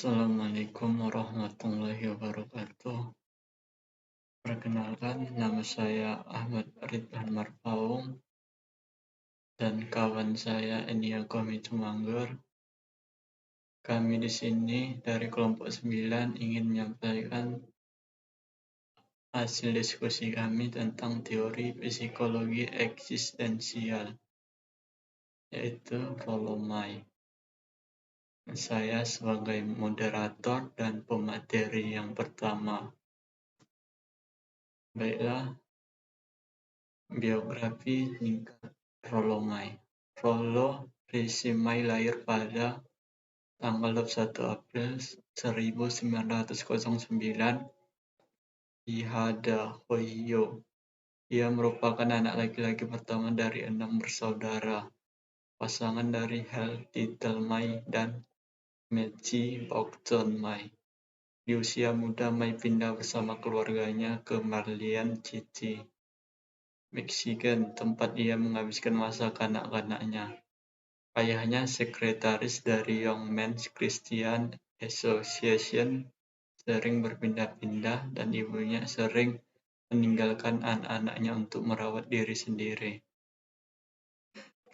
Assalamualaikum warahmatullahi wabarakatuh. Perkenalkan, nama saya Ahmad Ridwan Marpaung dan kawan saya Enia Tumangger. Kami di sini dari kelompok 9 ingin menyampaikan hasil diskusi kami tentang teori psikologi eksistensial, yaitu Rolomai. Saya sebagai moderator dan pemateri yang pertama. Baiklah, biografi singkat Rolomai. Rollo Risimai lahir pada tanggal 21 April 1909 di Ohio. Ia merupakan anak laki-laki pertama dari 6 bersaudara, pasangan dari Hal Mai dan Maggie Boughton Mai. Di usia muda, Mai pindah bersama keluarganya ke Marlian City, Michigan, tempat ia menghabiskan masa kanak-kanaknya. Ayahnya sekretaris dari Young Men's Christian Association sering berpindah-pindah dan ibunya sering meninggalkan anak-anaknya untuk merawat diri sendiri.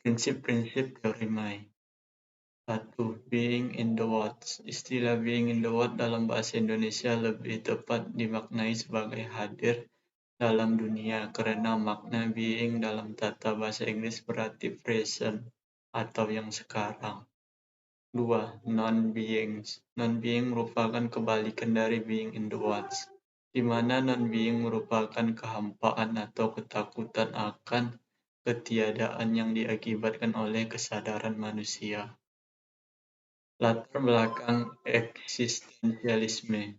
Prinsip-prinsip teori Mai. 1. Being in the Woods. Istilah being in the Woods dalam bahasa Indonesia lebih tepat dimaknai sebagai hadir dalam dunia, karena makna being dalam tata bahasa Inggris berarti present atau yang sekarang. 2. Non-beings. Non-being merupakan kebalikan dari being in the woods, di mana non-being merupakan kehampaan atau ketakutan akan ketiadaan yang diakibatkan oleh kesadaran manusia. Latar belakang eksistensialisme.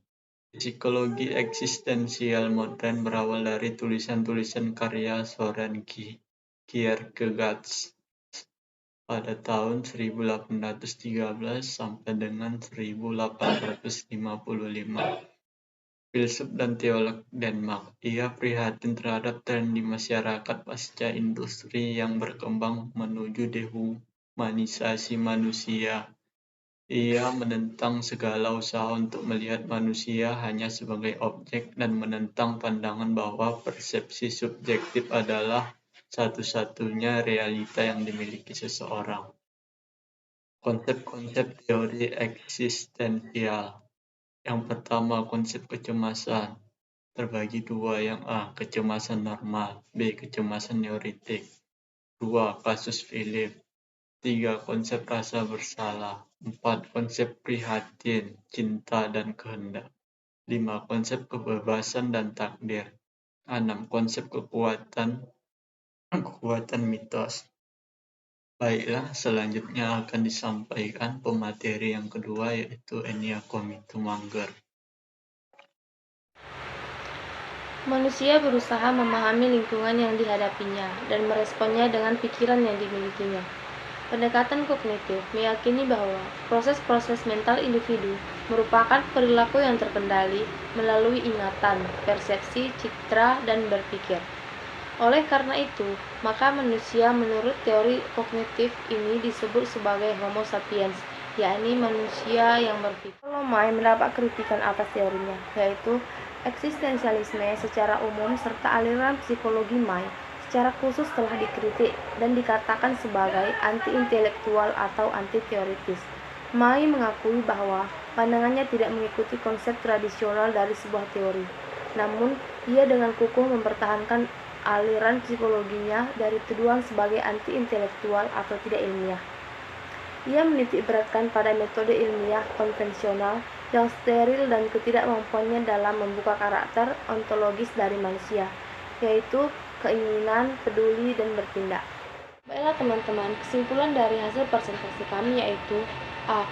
Psikologi eksistensial modern berawal dari tulisan-tulisan karya Soren Kierkegaard pada tahun 1813 sampai dengan 1855. Filsuf dan teolog Denmark, ia prihatin terhadap tren di masyarakat pasca industri yang berkembang menuju dehumanisasi manusia. Ia menentang segala usaha untuk melihat manusia hanya sebagai objek dan menentang pandangan bahwa persepsi subjektif adalah satu-satunya realita yang dimiliki seseorang. Konsep-konsep teori eksistensial. Yang pertama, konsep kecemasan. Terbagi dua, yang A. Kecemasan normal, B. Kecemasan neurotik. 2. Kasus Philip. 3. Konsep rasa bersalah. 4. Konsep prihatin, cinta, dan kehendak. 5. Konsep kebebasan dan takdir. 6. Konsep kekuatan mitos. Baiklah, selanjutnya akan disampaikan pemateri yang kedua, yaitu Enia Tumangger. Manusia berusaha memahami lingkungan yang dihadapinya dan meresponnya dengan pikiran yang dimilikinya. Pendekatan kognitif meyakini bahwa proses-proses mental individu merupakan perilaku yang terkendali melalui ingatan, persepsi, citra, dan berpikir. Oleh karena itu, maka manusia menurut teori kognitif ini disebut sebagai Homo sapiens, yakni manusia yang berpikir. Rolomai mendapat kritikan atas teorinya, yaitu eksistensialisme secara umum serta aliran psikologi Mai secara khusus telah dikritik dan dikatakan sebagai anti-intelektual atau anti-teoritis. Mai mengakui bahwa pandangannya tidak mengikuti konsep tradisional dari sebuah teori, namun ia dengan kukuh mempertahankan aliran psikologinya dari tuduhan sebagai anti-intelektual atau tidak ilmiah. Ia menitik beratkan pada metode ilmiah konvensional yang steril dan ketidakmampuannya dalam membuka karakter ontologis dari manusia, yaitu keinginan, peduli, dan bertindak. Baiklah teman-teman, kesimpulan dari hasil presentasi kami yaitu A.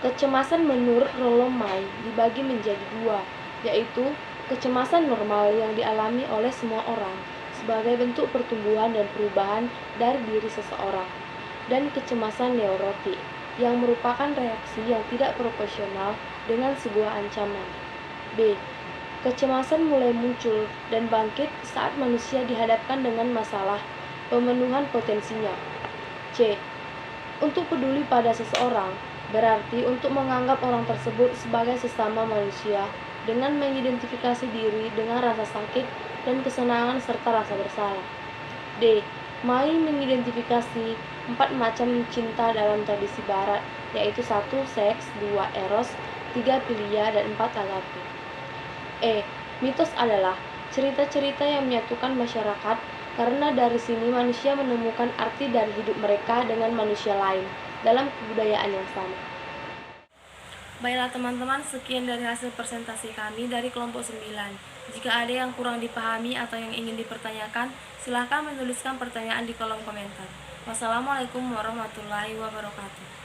Kecemasan menurut Rolomai dibagi menjadi dua, yaitu kecemasan normal yang dialami oleh semua orang sebagai bentuk pertumbuhan dan perubahan dari diri seseorang, dan kecemasan neurotik yang merupakan reaksi yang tidak proporsional dengan sebuah ancaman. B. Kecemasan mulai muncul dan bangkit saat manusia dihadapkan dengan masalah pemenuhan potensinya. C. Untuk peduli pada seseorang Berarti untuk menganggap orang tersebut sebagai sesama manusia dengan mengidentifikasi diri dengan rasa sakit dan kesenangan serta rasa bersalah. D. Mai mengidentifikasi 4 macam cinta dalam tradisi barat, yaitu 1. Seks, 2. Eros, 3. Philia, dan 4. Agape. E. Mitos adalah cerita-cerita yang menyatukan masyarakat karena dari sini manusia menemukan arti dari hidup mereka dengan manusia lain dalam kebudayaan yang sama. Baiklah teman-teman, sekian dari hasil presentasi kami dari kelompok 9. Jika ada yang kurang dipahami atau yang ingin dipertanyakan, silakan menuliskan pertanyaan di kolom komentar. Wassalamualaikum warahmatullahi wabarakatuh.